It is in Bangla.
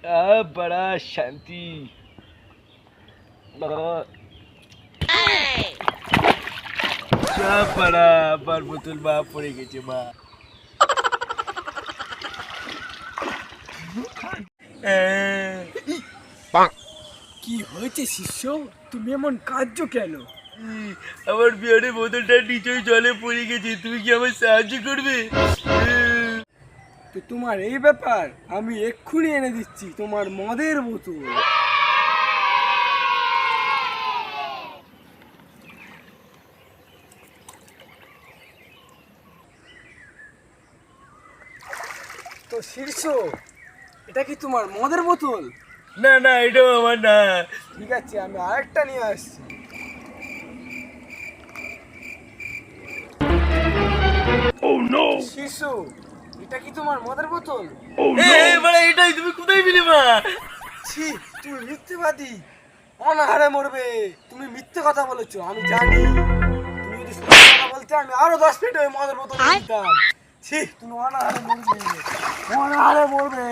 बड़ा शांति। बड़ा আবার বোতল মা পড়ে গেছে মা। কি হয়েছে শিষ্য, তুমি এমন কাঁদছো কেন? আমার বিয়ারের বোতলটা নিচেই জলে পড়ে গেছে, তুমি কি আমার সাহায্য করবে? তো তোমার এই ব্যাপার, আমি এক্ষুনি এনে দিচ্ছি তোমার মদের বোতল। তো শীর্ষ, এটা কি তোমার মদের বোতল? না না, এটাও আমার না। ঠিক আছে, আমি আরেকটা নিয়ে আসছি। শীর্ষ, এটা কি তোমার মদের বোতল? এটাই, তুমি কোথায় পেলে মা? ছি, তুমি মিথ্যেবাদী, অনাহারে মরবে। তুমি মিথ্যে কথা বলেছো, আমি জানি। তুমি যদি সত্যি কথা বলতে, আমি আরো 10 ফিট ওই মদের বোতল দিতাম। ছি, তুমি অনাহারে মরবে, অনাহারে মরবে।